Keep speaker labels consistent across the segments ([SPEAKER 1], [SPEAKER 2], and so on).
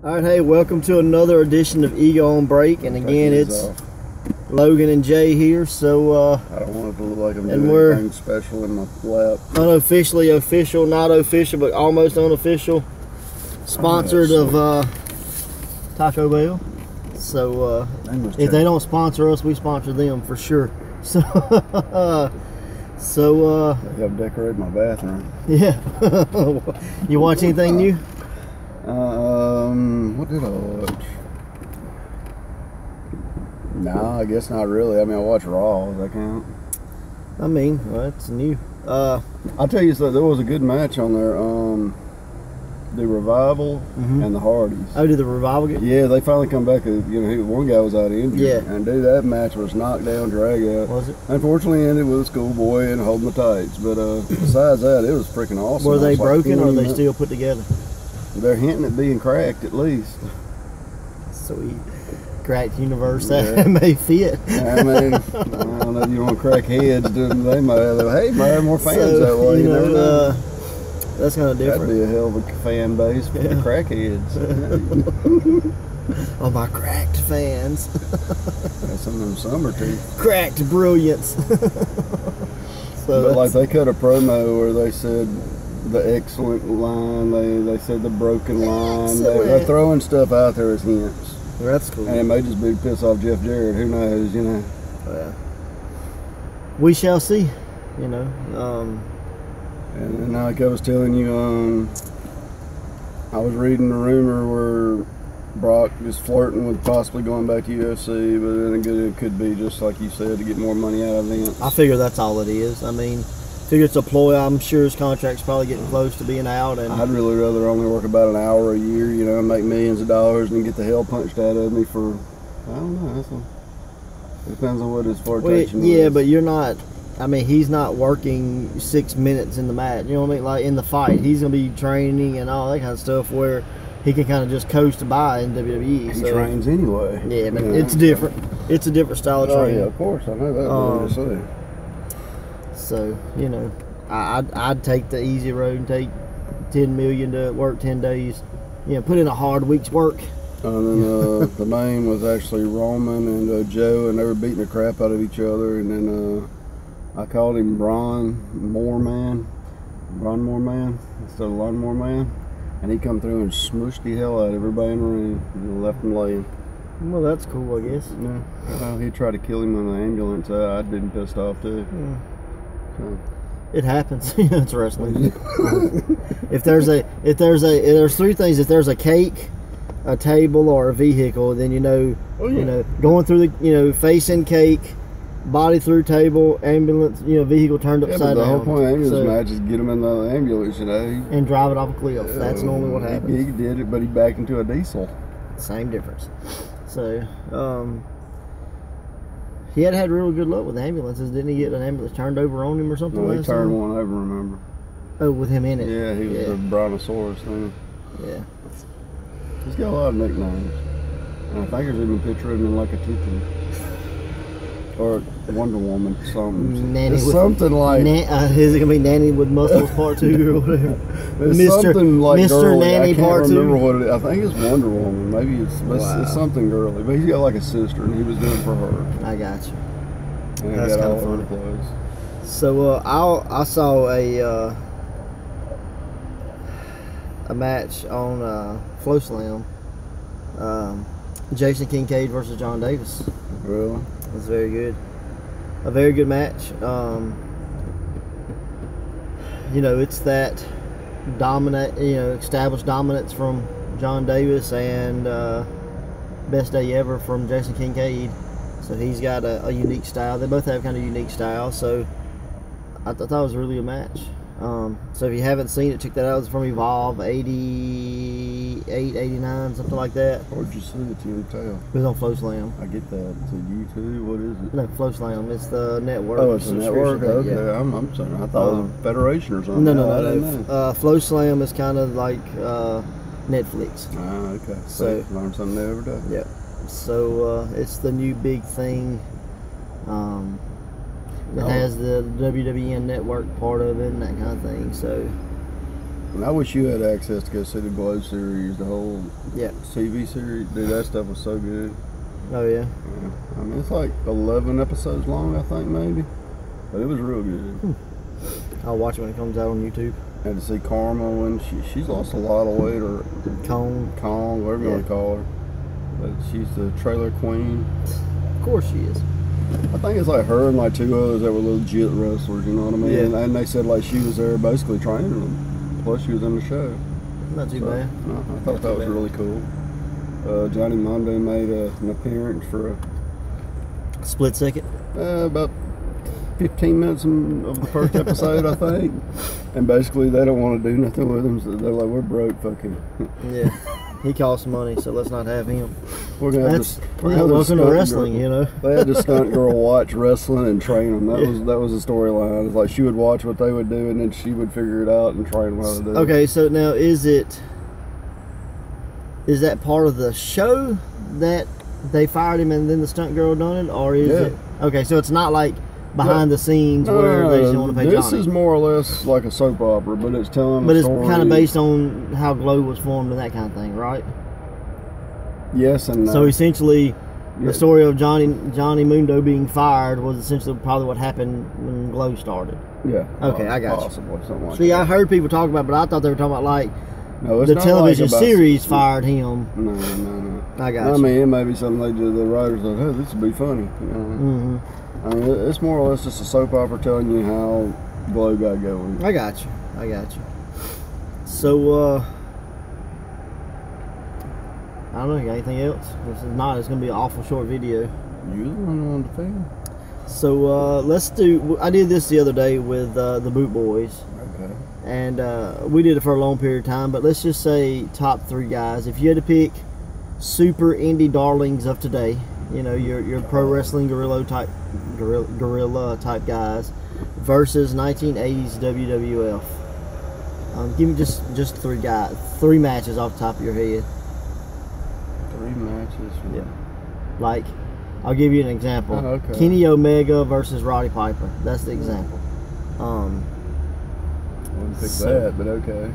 [SPEAKER 1] All right, hey, welcome to another edition of Ego on Break, and again it's Logan and Jay here. So
[SPEAKER 2] I don't want it to look like I'm doing anything special in my lap.
[SPEAKER 1] Unofficially official, not official, but almost unofficial. Sponsored of Taco Bell. So if they don't sponsor us, we sponsor them for sure. So
[SPEAKER 2] I got to decorate my bathroom.
[SPEAKER 1] Yeah. You watch anything new?
[SPEAKER 2] What did I watch? No, I guess not really. I mean, I watch Raw. Does that count?
[SPEAKER 1] I mean, well, it's new.
[SPEAKER 2] I'll tell you something. There was a good match on there. The Revival and the Hardys.
[SPEAKER 1] Oh, did the Revival get?
[SPEAKER 2] Yeah, they finally come back. You know, one guy was out injured.
[SPEAKER 1] Yeah.
[SPEAKER 2] And dude, that match was knockdown, drag out.
[SPEAKER 1] Was it?
[SPEAKER 2] Unfortunately, ended with a schoolboy and holding the tights. But besides that, it was freaking awesome.
[SPEAKER 1] Were they broken or are they still put together?
[SPEAKER 2] They're hinting at being cracked at least.
[SPEAKER 1] Sweet. Cracked universe that may fit.
[SPEAKER 2] I mean, I don't know if you want to crack heads. They might have more fans that way.
[SPEAKER 1] You know, that's kind of different.
[SPEAKER 2] That'd be a hell of a fan base for the crackheads.
[SPEAKER 1] Oh, my cracked fans.
[SPEAKER 2] Got some of them summer teeth.
[SPEAKER 1] Cracked brilliance.
[SPEAKER 2] But like they cut a promo where they said the excellent line, they said the broken line. They're throwing stuff out there as hints.
[SPEAKER 1] Well, that's cool.
[SPEAKER 2] And it may just be to piss off Jeff Jarrett. Who knows, you know.
[SPEAKER 1] Yeah. We shall see, you know.
[SPEAKER 2] And like I was telling you, I was reading a rumor where Brock is flirting with possibly going back to UFC, but then it could be just like you said, to get more money out of Vince.
[SPEAKER 1] I figure that's all it is. I mean, figure it's a ploy. I'm sure his contract's probably getting close to being out. And
[SPEAKER 2] I'd really rather only work about an hour a year, you know, and make millions of dollars and get the hell punched out of me for, I don't know. It depends on what his flirtation is.
[SPEAKER 1] Yeah, but you're not. I mean, he's not working 6 minutes in the match. You know what I mean? Like in the fight, he's gonna be training and all that kind of stuff where he can kind of just coast by in WWE.
[SPEAKER 2] He trains anyway.
[SPEAKER 1] Yeah, but it's different. It's a different style of training.
[SPEAKER 2] Yeah, of course, I know that.
[SPEAKER 1] So you know, I'd take the easy road and take $10 million to work 10 days. You know, put in a hard week's work.
[SPEAKER 2] And then the main was actually Roman and Joe, and they were beating the crap out of each other. And then I called him Braun Moorman instead of Lawnmower Man, and he come through and smooshed the hell out of everybody in the ring and left him laying.
[SPEAKER 1] Well, that's cool, I guess.
[SPEAKER 2] Yeah, he tried to kill him in the ambulance. I'd been pissed off too.
[SPEAKER 1] Yeah.
[SPEAKER 2] So.
[SPEAKER 1] It happens. It's wrestling. There's three things. If there's a cake, a table, or a vehicle, then you know, going through the, facing cake, body through table, ambulance, vehicle turned upside down.
[SPEAKER 2] The whole point of the ambulance match is get him in the ambulance,
[SPEAKER 1] and drive it off a cliff. That's normally what happens.
[SPEAKER 2] He did it, but he backed into a diesel.
[SPEAKER 1] Same difference. So, he had really good luck with ambulances. Didn't he get an ambulance turned over on him or something?
[SPEAKER 2] No, he turned one over, remember?
[SPEAKER 1] Oh, with him in it.
[SPEAKER 2] Yeah, he was a brontosaurus thing.
[SPEAKER 1] Yeah.
[SPEAKER 2] He's got a lot of nicknames. And I think there's even a picture of him in like a tutu. Or Wonder Woman, something. Something like.
[SPEAKER 1] Is it gonna be Nanny with Muscles Part 2 or whatever?
[SPEAKER 2] Something like
[SPEAKER 1] Mr.
[SPEAKER 2] Girly.
[SPEAKER 1] Nanny
[SPEAKER 2] I can't
[SPEAKER 1] Part 2.
[SPEAKER 2] remember what it is. I think it's Wonder Woman. Maybe it's something girly. But he's got like a sister, and he was doing it for her.
[SPEAKER 1] I got you.
[SPEAKER 2] And
[SPEAKER 1] that's kind of funny.
[SPEAKER 2] Clothes.
[SPEAKER 1] So I saw a match on Flow Slam. Jason Kincaid versus John Davis.
[SPEAKER 2] Really?
[SPEAKER 1] It was very good. A very good match. It's that established dominance from John Davis and best day ever from Jason Kincaid. So he's got a unique style. They both have kind of unique style. So I thought it was really a match. So if you haven't seen it, check that out. It's from Evolve 88, 89, something like that.
[SPEAKER 2] Where'd you see it? You can tell.
[SPEAKER 1] It was on Flow Slam.
[SPEAKER 2] I get that. It's a YouTube. What is it?
[SPEAKER 1] No, Flow Slam. It's the network.
[SPEAKER 2] Oh, it's the network? Okay.
[SPEAKER 1] Yeah.
[SPEAKER 2] I'm sorry. I thought it was a federation or something.
[SPEAKER 1] No. Flow Slam is kind of like Netflix.
[SPEAKER 2] Ah, okay.
[SPEAKER 1] So
[SPEAKER 2] learn something new every day.
[SPEAKER 1] Yeah. So it's the new big thing. It has the WWE network part of it and that kind of thing. So
[SPEAKER 2] And I wish you had access to go see the Glow series, the whole TV series. Dude, that stuff was so good.
[SPEAKER 1] Oh yeah.
[SPEAKER 2] I mean, it's like 11 episodes long, I think, maybe. But it was real good.
[SPEAKER 1] I'll watch it when it comes out on YouTube.
[SPEAKER 2] Had to see Karma when she's lost a lot of weight, or Kong, whatever you want to call her. But she's the trailer queen.
[SPEAKER 1] Of course she is.
[SPEAKER 2] I think it's like her and like two others that were legit wrestlers, you know what I mean?
[SPEAKER 1] Yeah.
[SPEAKER 2] And they said like she was there basically training them. Plus she was in the show.
[SPEAKER 1] Not too bad.
[SPEAKER 2] No, I thought that was really cool. Johnny Mondo made an appearance for a
[SPEAKER 1] split second.
[SPEAKER 2] About 15 minutes of the first episode, I think. And basically they don't want to do nothing with him, so they're like, we're broke, fucking.
[SPEAKER 1] Yeah. He costs money, so let's not have him.
[SPEAKER 2] We're gonna have
[SPEAKER 1] welcome to wrestling, you know.
[SPEAKER 2] They had the stunt girl watch wrestling and train them. That was the storyline. It's like she would watch what they would do, and then she would figure it out and train them how to do it.
[SPEAKER 1] Okay, so now is that part of the show that they fired him and then the stunt girl done it, or is it? Okay, so it's not like behind the scenes where they just don't want to pay Johnny.
[SPEAKER 2] This is more or less like a soap opera, but it's telling.
[SPEAKER 1] But it's kind of based on how Glow was formed and that kind of thing, right?
[SPEAKER 2] Yes and no.
[SPEAKER 1] So essentially, the story of Johnny Mundo being fired was essentially probably what happened when Glow started.
[SPEAKER 2] Yeah.
[SPEAKER 1] Okay, I got
[SPEAKER 2] possibly,
[SPEAKER 1] you.
[SPEAKER 2] Something like
[SPEAKER 1] See,
[SPEAKER 2] that.
[SPEAKER 1] I heard people talk about it, but I thought they were talking about like
[SPEAKER 2] no,
[SPEAKER 1] the television series fired him.
[SPEAKER 2] No.
[SPEAKER 1] I got you.
[SPEAKER 2] I mean, it may be something they do. The writers like, oh, this would be funny. You know? I mean, it's more or less just a soap opera telling you how Glow got going.
[SPEAKER 1] I got you. So, I don't know, you got anything else? This is not, it's going to be an awful short video.
[SPEAKER 2] You the one on the film.
[SPEAKER 1] So, let's do, I did this the other day with the Boot Boys.
[SPEAKER 2] Okay.
[SPEAKER 1] And we did it for a long period of time, but let's just say top 3 guys. If you had to pick super indie darlings of today, you know, your pro wrestling gorilla type guys versus 1980s WWF. Give me just 3 guys, 3 matches off the top of your head.
[SPEAKER 2] 3 matches.
[SPEAKER 1] Yeah. Like, I'll give you an example.
[SPEAKER 2] Oh, okay.
[SPEAKER 1] Kenny Omega versus Roddy Piper. That's the example.
[SPEAKER 2] I wouldn't pick that, but okay.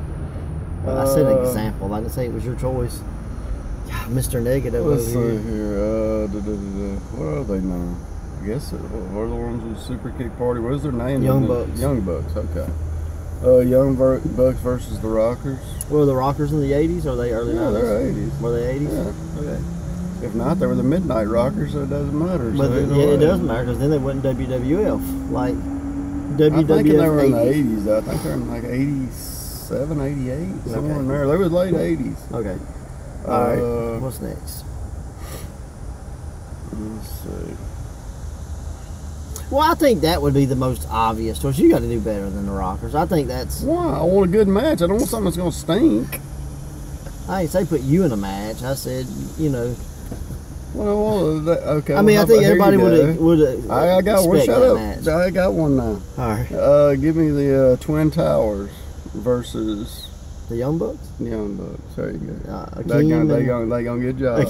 [SPEAKER 1] Well, I said an example. I didn't say it was your choice. God, Mr. Negative
[SPEAKER 2] Let's
[SPEAKER 1] over
[SPEAKER 2] see here. What are they now? I guess what are the ones with Super Kick Party? What is their name?
[SPEAKER 1] Young Bucks.
[SPEAKER 2] Young Bucks. Okay. Young Bucks versus the Rockers.
[SPEAKER 1] Were the Rockers in the 80s or were they early 90s?
[SPEAKER 2] Yeah, they're 80s.
[SPEAKER 1] Were they 80s?
[SPEAKER 2] Yeah.
[SPEAKER 1] Okay.
[SPEAKER 2] If not, they were the Midnight Rockers, so it doesn't matter.
[SPEAKER 1] But
[SPEAKER 2] so
[SPEAKER 1] it does matter because then they went in WWF. Like, WWF
[SPEAKER 2] I think they were in the
[SPEAKER 1] 80s.
[SPEAKER 2] 80s. I think they're in like 87, 88, somewhere in there. They were late 80s.
[SPEAKER 1] Okay. All right. What's next?
[SPEAKER 2] Let's see.
[SPEAKER 1] Well, I think that would be the most obvious choice. You got to do better than the Rockers. I think that's.
[SPEAKER 2] Why? I want a good match. I don't want something that's going to stink.
[SPEAKER 1] I didn't say put you in a match. I said, you know.
[SPEAKER 2] Well, okay.
[SPEAKER 1] I mean, I think everybody would.
[SPEAKER 2] I got one. Shut up. Match. I got one now.
[SPEAKER 1] All right.
[SPEAKER 2] Give me the Twin Towers versus
[SPEAKER 1] the Young Bucks.
[SPEAKER 2] The Young Bucks. There you go.
[SPEAKER 1] They
[SPEAKER 2] gonna get a job.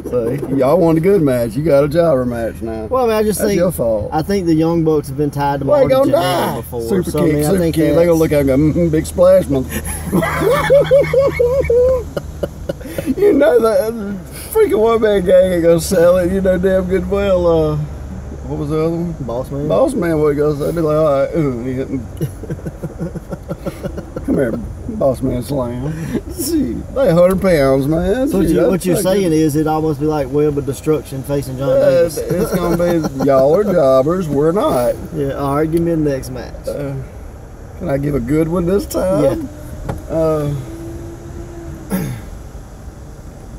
[SPEAKER 2] See, y'all want a good match. You got a jobber match now.
[SPEAKER 1] Well, I mean, I just think
[SPEAKER 2] your fault.
[SPEAKER 1] I think the Young Bucks have been tied to Marty Jannetty before.
[SPEAKER 2] Super
[SPEAKER 1] so,
[SPEAKER 2] kick,
[SPEAKER 1] I mean,
[SPEAKER 2] super kick. They're gonna look like a big splash month. You know that freaking one-man gang ain't gonna sell it. You know damn good well. What was the other one?
[SPEAKER 1] Boss Man.
[SPEAKER 2] Boss Man. What he goes? They'd be like, all right, come here, Boss Man Slam. See, they 100 pounds, man.
[SPEAKER 1] So what you're saying is it almost be like Web of Destruction facing John Davis.
[SPEAKER 2] It's gonna be y'all are jobbers, we're not.
[SPEAKER 1] Yeah. All right, give me the next match.
[SPEAKER 2] Can I give a good one this time?
[SPEAKER 1] Yeah.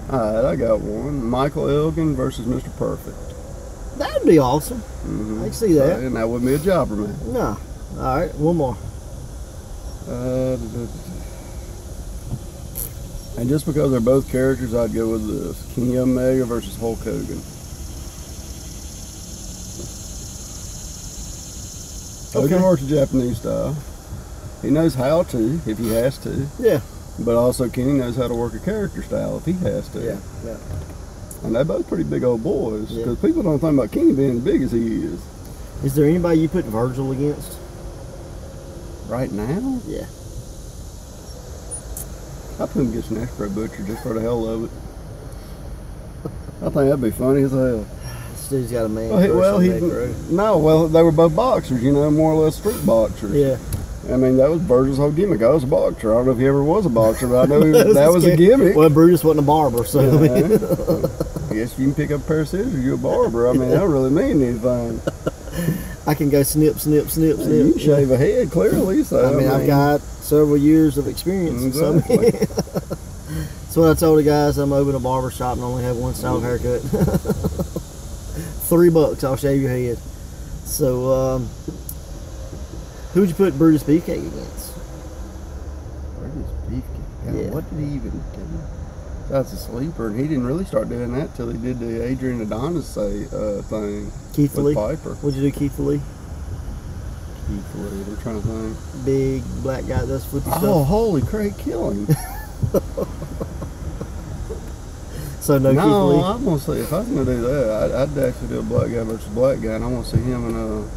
[SPEAKER 2] Alright, I got one. Michael Elgin versus Mr. Perfect.
[SPEAKER 1] That'd be awesome.
[SPEAKER 2] Mm-hmm.
[SPEAKER 1] I can see that.
[SPEAKER 2] And that wouldn't be a jobber, man.
[SPEAKER 1] No. All right, one more.
[SPEAKER 2] And just because they're both characters, I'd go with this. Kenny Omega versus Hulk Hogan. Hogan works the Japanese style. He knows how to, if he has to.
[SPEAKER 1] Yeah.
[SPEAKER 2] But also Kenny knows how to work a character style if he has to.
[SPEAKER 1] Yeah.
[SPEAKER 2] And they're both pretty big old boys. Because people don't think about Kenny being as big as he is.
[SPEAKER 1] Is there anybody you put Virgil against?
[SPEAKER 2] Right now?
[SPEAKER 1] Yeah.
[SPEAKER 2] I put him against an Expro Butcher just for the hell of it. I think that'd be funny as hell.
[SPEAKER 1] This dude's got a man.
[SPEAKER 2] Well, they were both boxers, you know, more or less street boxers.
[SPEAKER 1] Yeah.
[SPEAKER 2] I mean, that was Brutus' whole gimmick. I was a boxer. I don't know if he ever was a boxer, but I know that was a gimmick.
[SPEAKER 1] Well, Brutus wasn't a barber, so.
[SPEAKER 2] Yeah. I guess if you can pick up a pair of scissors, you're a barber. I mean, that don't really mean anything.
[SPEAKER 1] I can go snip, snip, snip, snip.
[SPEAKER 2] You shave a head, clearly. So,
[SPEAKER 1] I mean, I've got several years of experience.
[SPEAKER 2] Exactly.
[SPEAKER 1] So, that's what I told the guys. I'm open a barber shop and only have one style of haircut. $3, I'll shave your head. So, who'd you put Brutus Beefcake against?
[SPEAKER 2] Brutus Beefcake?
[SPEAKER 1] Yeah.
[SPEAKER 2] What did he even do? That's a sleeper, and he didn't really start doing that till he did the Adrian Adonis thing.
[SPEAKER 1] Keith
[SPEAKER 2] with
[SPEAKER 1] Lee?
[SPEAKER 2] Piper.
[SPEAKER 1] What'd you do, Keith Lee?
[SPEAKER 2] Keith Lee, I'm trying to think.
[SPEAKER 1] Big black guy that does flippy
[SPEAKER 2] Oh,
[SPEAKER 1] stuff.
[SPEAKER 2] holy crap, kill him.
[SPEAKER 1] So no Keith Lee?
[SPEAKER 2] No, I'm going to say, if I was going to do that, I'd actually do a black guy versus black guy, and I want to see him and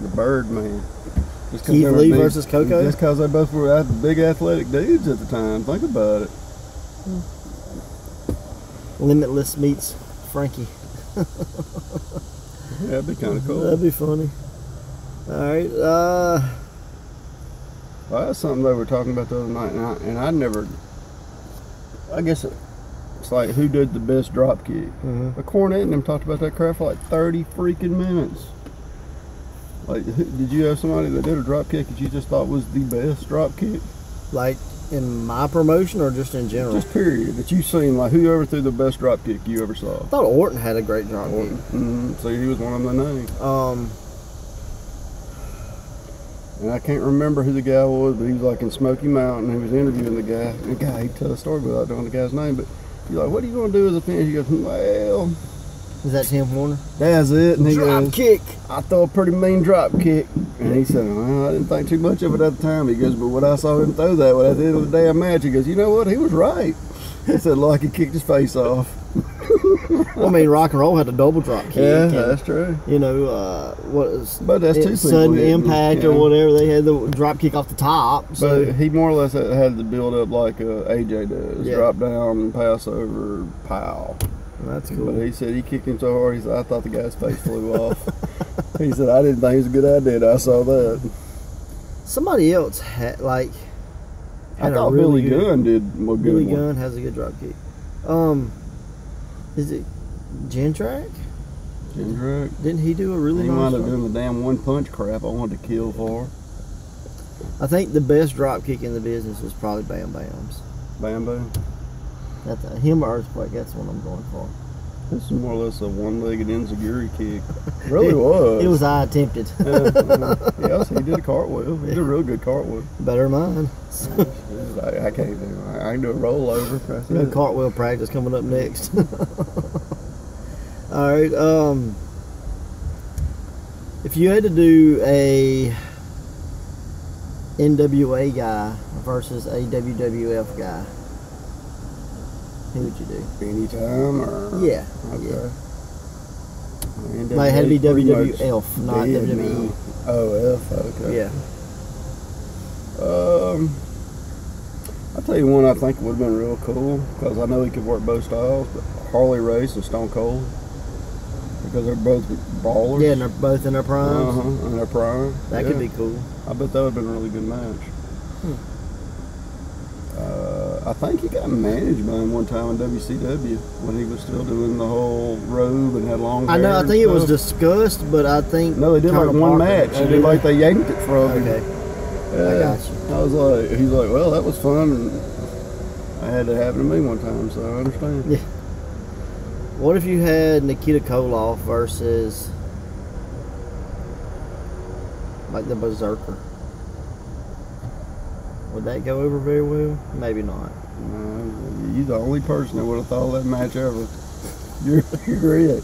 [SPEAKER 2] the Birdman.
[SPEAKER 1] Keith Lee versus Coco?
[SPEAKER 2] Just because they both were big athletic dudes at the time. Think about it.
[SPEAKER 1] Limitless meets Frankie.
[SPEAKER 2] Yeah, that'd be kind of cool.
[SPEAKER 1] That'd be funny. Alright,
[SPEAKER 2] well, that's something they were talking about the other night, and I never, I guess it's like who did the best drop kick. But Cornette and them talked about that crap for like 30 freaking minutes. Like, did you have somebody that did a drop kick that you just thought was the best drop kick?
[SPEAKER 1] Like in my promotion or just in general?
[SPEAKER 2] Just period. That you seen, like whoever threw the best drop kick you ever saw.
[SPEAKER 1] I thought Orton had a great drop kick.
[SPEAKER 2] So he was one of them names. And I can't remember who the guy was, but he was like in Smoky Mountain. He was interviewing the guy. And the guy, he'd tell a story without knowing the guy's name, but he's like, "What are you going to do as a finish?" He goes, "Well..."
[SPEAKER 1] Is that Tim Warner?
[SPEAKER 2] That's it. And he
[SPEAKER 1] Drop
[SPEAKER 2] goes,
[SPEAKER 1] kick.
[SPEAKER 2] "I throw a pretty mean drop kick." And he said, "Well, I didn't think too much of it at the time." He goes, "But when I saw him throw that, at the end of the damn match," he goes, "You know what? He was right." He said, like he kicked his face off.
[SPEAKER 1] Well, I mean, Rock and Roll had a double drop kick.
[SPEAKER 2] Yeah,
[SPEAKER 1] and,
[SPEAKER 2] that's true.
[SPEAKER 1] You know, what is
[SPEAKER 2] But that's two
[SPEAKER 1] sudden
[SPEAKER 2] people
[SPEAKER 1] impact or whatever. They had the drop kick off the top. So
[SPEAKER 2] But he more or less had to build up like AJ does.
[SPEAKER 1] Yeah.
[SPEAKER 2] Drop down, pass over, pow.
[SPEAKER 1] that's cool.
[SPEAKER 2] But he said he kicked him so hard, he said, "I thought the guy's face flew off." He said, "I didn't think it was a good idea. I saw that."
[SPEAKER 1] Somebody else had
[SPEAKER 2] I thought
[SPEAKER 1] really
[SPEAKER 2] Billy Gunn did a good
[SPEAKER 1] Billy
[SPEAKER 2] one.
[SPEAKER 1] Gunn has a good drop kick. Is it Gentrack?
[SPEAKER 2] Jindrak.
[SPEAKER 1] Didn't he do a really
[SPEAKER 2] He
[SPEAKER 1] nice
[SPEAKER 2] wound up
[SPEAKER 1] drop
[SPEAKER 2] doing the damn one punch crap I wanted to kill for.
[SPEAKER 1] I think the best drop kick in the business was probably Bam Bam's.
[SPEAKER 2] Bamboo.
[SPEAKER 1] Him or Earthquake, that's what I'm going for.
[SPEAKER 2] This is more or less a one-legged enziguri kick. It really was.
[SPEAKER 1] It was I attempted.
[SPEAKER 2] Yes, he did a cartwheel. He did a real good cartwheel.
[SPEAKER 1] Better mine.
[SPEAKER 2] I can't do it. I can do a rollover. That's
[SPEAKER 1] No
[SPEAKER 2] it.
[SPEAKER 1] cartwheel practice coming up next. Alright, if you had to do a NWA guy versus a WWF guy, who would you do?
[SPEAKER 2] Anytime or?
[SPEAKER 1] Yeah.
[SPEAKER 2] Okay.
[SPEAKER 1] Yeah.
[SPEAKER 2] And
[SPEAKER 1] No, it had to be
[SPEAKER 2] pretty much
[SPEAKER 1] WWF, not
[SPEAKER 2] dead
[SPEAKER 1] WWE.
[SPEAKER 2] now. Oh, F, okay.
[SPEAKER 1] Yeah.
[SPEAKER 2] I'll tell you one I think would have been real cool, because I know he could work both styles, but Harley Race and Stone Cold, because they're both brawlers.
[SPEAKER 1] Yeah, and they're both in their primes.
[SPEAKER 2] In their prime.
[SPEAKER 1] That could be cool.
[SPEAKER 2] I bet that would have been a really good match. I think he got managed by him one time in WCW when he was still doing the whole robe and had long hair.
[SPEAKER 1] I know, I
[SPEAKER 2] and
[SPEAKER 1] think it was
[SPEAKER 2] stuff.
[SPEAKER 1] discussed, but I think...
[SPEAKER 2] No, they did like
[SPEAKER 1] Colonel
[SPEAKER 2] one
[SPEAKER 1] Parker-
[SPEAKER 2] match. They did like they yanked it from him.
[SPEAKER 1] Okay.
[SPEAKER 2] Yeah.
[SPEAKER 1] I got you.
[SPEAKER 2] I was like, he's like, well, that was fun, and I had to happen to me one time, so I understand.
[SPEAKER 1] Yeah. What if you had Nikita Koloff versus like the Berserker? Would that go over very well? Maybe not.
[SPEAKER 2] You're the only person that would have thought of that match ever. You're it.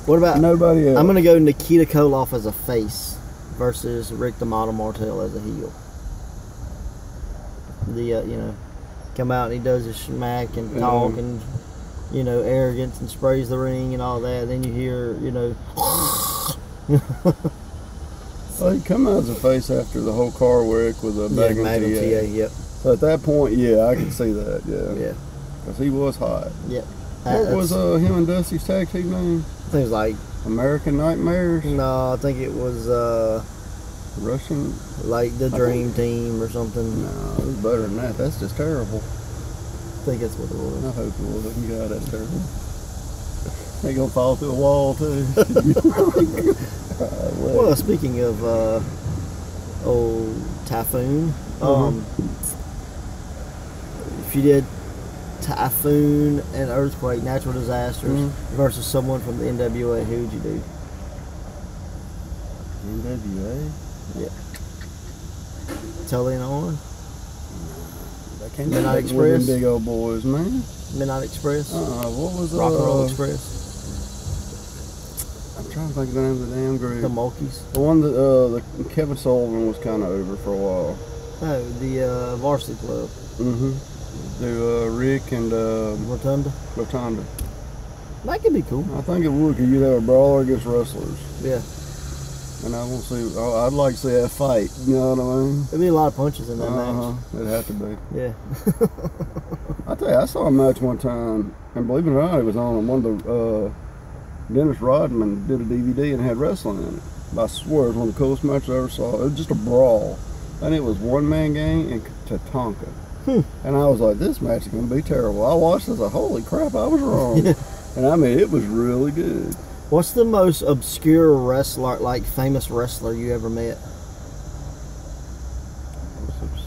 [SPEAKER 1] What about
[SPEAKER 2] Nobody else.
[SPEAKER 1] I'm gonna go Nikita Koloff as a face versus Rick the Model Martel as a heel. Come out and he does his smack and talk and arrogance and sprays the ring and all that. Then you hear
[SPEAKER 2] Well, he come out as a face after the whole car wreck with a bag on
[SPEAKER 1] Magnum
[SPEAKER 2] TA.
[SPEAKER 1] TA. Yep.
[SPEAKER 2] So at that point, yeah, I can see that. Yeah.
[SPEAKER 1] Yeah.
[SPEAKER 2] Because he was hot.
[SPEAKER 1] Yeah.
[SPEAKER 2] What was him and Dusty's tag team name?
[SPEAKER 1] I think it was like
[SPEAKER 2] American Nightmares?
[SPEAKER 1] No, I think it was
[SPEAKER 2] Russian?
[SPEAKER 1] like the Dream Team or something.
[SPEAKER 2] No, it was better than that. That's just terrible.
[SPEAKER 1] I think that's what it was.
[SPEAKER 2] I hope it wasn't. God, that's terrible. They gonna fall through a wall too.
[SPEAKER 1] Well, speaking of old Typhoon, if you did Typhoon and Earthquake, natural disasters versus someone from the NWA, who would you do?
[SPEAKER 2] NWA?
[SPEAKER 1] Yeah. Tully and Owen?
[SPEAKER 2] They can't
[SPEAKER 1] Midnight
[SPEAKER 2] do that with
[SPEAKER 1] Express?
[SPEAKER 2] them big old boys, man.
[SPEAKER 1] Midnight Express?
[SPEAKER 2] What was
[SPEAKER 1] Rock and Roll Express?
[SPEAKER 2] I'm trying to think of the name of the damn group.
[SPEAKER 1] The Mulkeys?
[SPEAKER 2] The one that the Kevin Sullivan was kind of over for a while.
[SPEAKER 1] Oh, the Varsity Club.
[SPEAKER 2] Do Rick and
[SPEAKER 1] Rotunda?
[SPEAKER 2] Rotunda.
[SPEAKER 1] That could be cool.
[SPEAKER 2] I think it would, because you'd have a brawler against wrestlers.
[SPEAKER 1] Yeah.
[SPEAKER 2] And I want to see. I'd like to see that fight. You know what I mean?
[SPEAKER 1] There'd be a lot of punches in that match.
[SPEAKER 2] It'd have to be.
[SPEAKER 1] Yeah.
[SPEAKER 2] I tell you, I saw a match one time, and believe it or not, it was on one of the. Dennis Rodman did a DVD and had wrestling in it. I swear it was one of the coolest matches I ever saw. It was just a brawl, and it was one-man gang in Tatanka. And I was like, this match is going to be terrible. I watched this, like, holy crap, I was wrong. And I mean, it was really good.
[SPEAKER 1] What's the most obscure wrestler, like famous wrestler you ever met?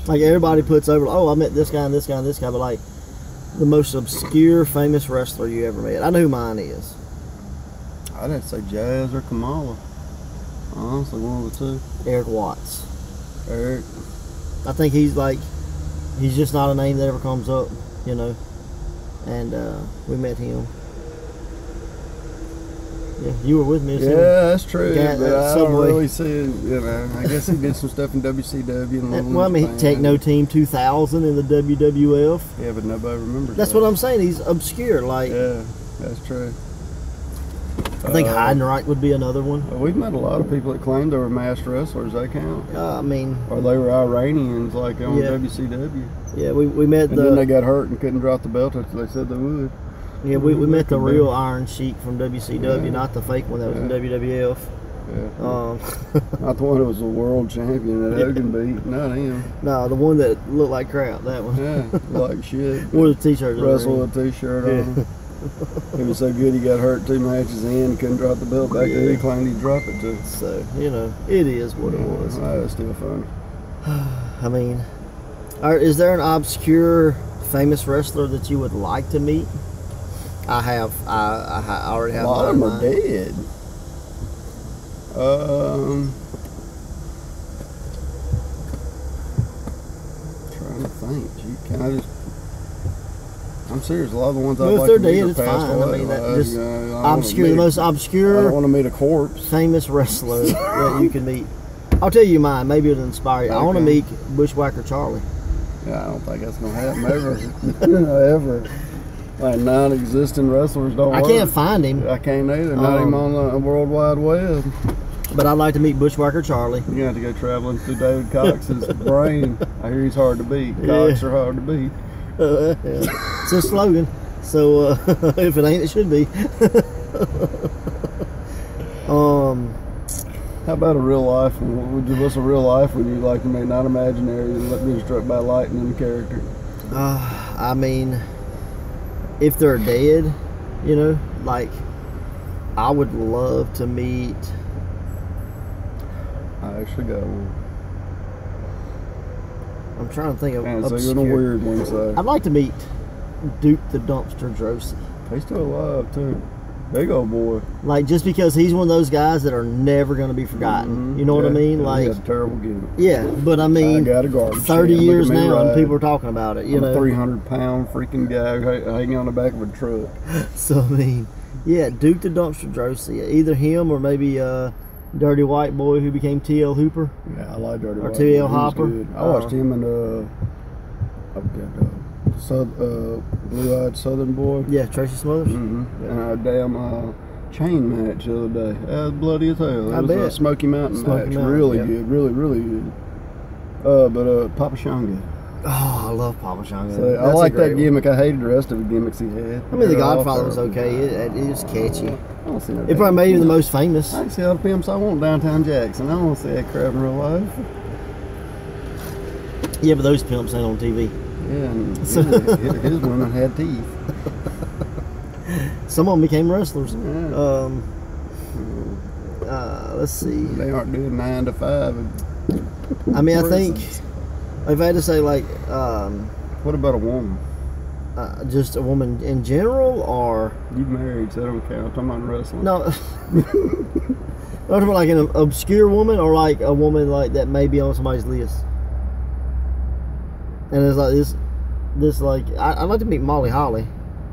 [SPEAKER 1] Like everybody puts over, oh, I met this guy and this guy and this guy, but like the most obscure famous wrestler you ever met. I know who mine is.
[SPEAKER 2] I'd have to say Jazz or Kamala. Honestly, one of the two.
[SPEAKER 1] Eric Watts.
[SPEAKER 2] Eric.
[SPEAKER 1] I think he's just not a name that ever comes up, you know. And we met him. Yeah, you were with me.
[SPEAKER 2] Yeah, that's true. But I don't really see it, you know. I guess he did some stuff in WCW. And
[SPEAKER 1] well, I mean, Techno Team 2000 in the WWF.
[SPEAKER 2] Yeah, but nobody remembers
[SPEAKER 1] That's what I'm saying. He's obscure. Like,
[SPEAKER 2] yeah, that's true.
[SPEAKER 1] I think Heidenreich would be another one.
[SPEAKER 2] We've met a lot of people that claimed they were masked wrestlers. They count.
[SPEAKER 1] I mean,
[SPEAKER 2] or they were Iranians, like on WCW.
[SPEAKER 1] Yeah, we met
[SPEAKER 2] and then they got hurt and couldn't drop the belt until they said they would.
[SPEAKER 1] Yeah, we met the real Iron Sheik from WCW, not the fake one that was in WWF.
[SPEAKER 2] Yeah. Not the one that was a world champion that Hogan beat. Not him.
[SPEAKER 1] No, the one that looked like crap. That one.
[SPEAKER 2] Yeah, like shit.
[SPEAKER 1] With a t-shirt.
[SPEAKER 2] Wrestle with a t-shirt on. He was so good he got hurt 2 matches in and couldn't drop the belt back there. He claimed he'd drop it too.
[SPEAKER 1] So, you know, it is what it was.
[SPEAKER 2] That's still funny.
[SPEAKER 1] I mean, is there an obscure famous wrestler that you would like to meet? I have. I already have.
[SPEAKER 2] A lot of them are dead. Trying to think. Gee, can I just? I'm serious. A lot of the ones I'd like to meet are passed away.
[SPEAKER 1] I mean, that just obscure. The most obscure.
[SPEAKER 2] I don't want to meet a corpse.
[SPEAKER 1] Famous wrestler that you can meet. I'll tell you mine. Maybe it'll inspire you. Okay. I want to meet Bushwhacker Charlie.
[SPEAKER 2] Yeah, I don't think that's gonna happen ever. Ever. Like non-existent wrestlers don't work.
[SPEAKER 1] I can't find him.
[SPEAKER 2] I can't either. Not even on the World Wide Web.
[SPEAKER 1] But I'd like to meet Bushwhacker Charlie.
[SPEAKER 2] You have to go traveling through David Cox's brain. I hear he's hard to beat. Cox are hard to beat.
[SPEAKER 1] It's a slogan. So if it ain't, it should be.
[SPEAKER 2] How about a real life? What's a real life would you like to meet? Not imaginary. Let me struck by lightning character.
[SPEAKER 1] I mean, if they're dead, you know, like I would love to meet.
[SPEAKER 2] I actually got one.
[SPEAKER 1] I'm trying to think of
[SPEAKER 2] obscure. So you're a weird one, so.
[SPEAKER 1] I'd like to meet Duke the Dumpster Drosy.
[SPEAKER 2] He's still alive too. Big old boy.
[SPEAKER 1] Like, just because he's one of those guys that are never going to be forgotten. You know what I mean? Like,
[SPEAKER 2] he had a terrible gimmick.
[SPEAKER 1] Yeah, but I mean,
[SPEAKER 2] I got a garbage
[SPEAKER 1] 30 years now and people are talking about it. You know,
[SPEAKER 2] a 300-pound freaking guy hanging on the back of a truck.
[SPEAKER 1] So I mean, yeah, Duke the Dumpster Drosy. Either him or maybe Dirty White Boy who became T.L. Hooper.
[SPEAKER 2] Yeah, I like Dirty White Boy.
[SPEAKER 1] Or T.L. Hopper.
[SPEAKER 2] I watched him in Blue-Eyed Southern Boy.
[SPEAKER 1] Yeah, Tracy Smothers.
[SPEAKER 2] And a damn chain match the other day. That was bloody as hell. It was a Smoky Mountain match. Really good. Really, really good. But Papa Shango.
[SPEAKER 1] Oh, I love Papa Shango.
[SPEAKER 2] So I like that gimmick. I hated the rest of the gimmicks he had.
[SPEAKER 1] I mean, the Godfather was okay. It was catchy.
[SPEAKER 2] I don't see no
[SPEAKER 1] It probably made him the most famous.
[SPEAKER 2] I can see all the pimps I want downtown Jackson. I don't want to see that crap in real life.
[SPEAKER 1] Yeah, but those pimps ain't on TV.
[SPEAKER 2] Yeah, and his women had teeth.
[SPEAKER 1] Some of them became wrestlers.
[SPEAKER 2] Yeah.
[SPEAKER 1] Let's see.
[SPEAKER 2] They aren't doing 9 to 5.
[SPEAKER 1] I mean, I think if I had to say, like,
[SPEAKER 2] what about a woman?
[SPEAKER 1] just a woman in general, or
[SPEAKER 2] You married, so that don't count. I'm talking about wrestling.
[SPEAKER 1] no? I'm talking about like an obscure woman, or like a woman like that may be on somebody's list. And it's like this like I'd like to meet Molly Holly.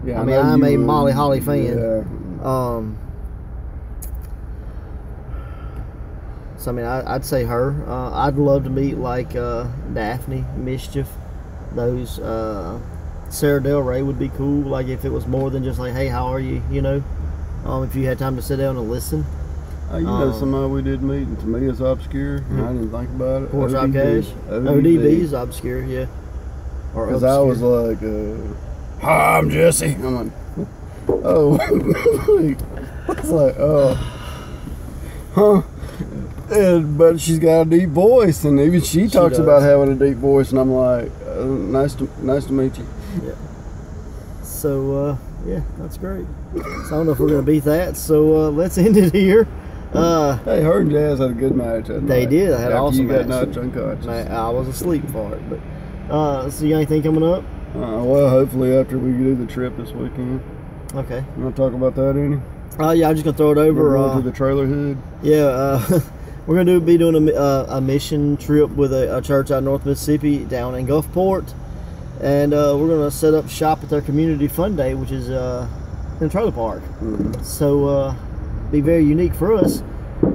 [SPEAKER 2] Yeah,
[SPEAKER 1] I mean, I'm a Molly Holly fan.
[SPEAKER 2] Yeah.
[SPEAKER 1] So I mean, I'd say her. I'd love to meet like Daphne, Mischief, those. Sarah Del Rey would be cool. Like if it was more than just like, hey, how are you? You know, if you had time to sit down and listen.
[SPEAKER 2] You know somebody we did meet, and to me it's obscure. I didn't think about it.
[SPEAKER 1] Pork Chop Cash. ODB is obscure, yeah.
[SPEAKER 2] Because I was like, hi, I'm Jesse. I'm like, oh. It's like, oh. Huh. But she's got a deep voice, and even she talks about having a deep voice, and I'm like, nice to meet you.
[SPEAKER 1] Yeah. So, yeah, that's great. So I don't know if we're going to beat that, so let's end it here.
[SPEAKER 2] Hey, her and Jazz had a good match.
[SPEAKER 1] They did. I had an awesome match.
[SPEAKER 2] You got knocked unconscious.
[SPEAKER 1] I was asleep for it. But so you got anything coming up?
[SPEAKER 2] Well, hopefully after we do the trip this weekend.
[SPEAKER 1] Okay.
[SPEAKER 2] You want to talk about that any?
[SPEAKER 1] Yeah, I'm just going to throw it over.
[SPEAKER 2] We're going to the trailer hood.
[SPEAKER 1] Yeah, we're going to be doing a mission trip with a church out in North Mississippi down in Gulfport. And we're going to set up shop at their community fun day, which is in a trailer park. Mm-hmm. So be very unique for us.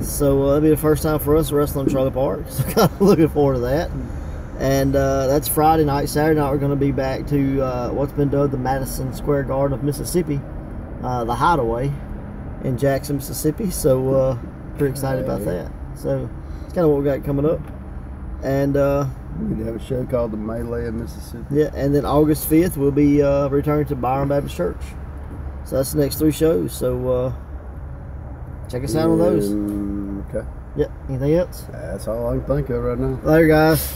[SPEAKER 1] So that'll be the first time for us wrestling trailer park. So kind of looking forward to that. And that's Friday night. Saturday night we're going to be back to what's been dubbed the Madison Square Garden of Mississippi, the Hideaway in Jackson, Mississippi. So pretty excited about that. So it's kind of what we got coming up. And
[SPEAKER 2] we have a show called The Melee in Mississippi.
[SPEAKER 1] Yeah, and then August 5th we'll be returning to Byron Baptist Church. So that's the next 3 shows. So check us out on those.
[SPEAKER 2] Okay.
[SPEAKER 1] Yep. Anything else?
[SPEAKER 2] That's all I can think of right now.
[SPEAKER 1] Later, guys.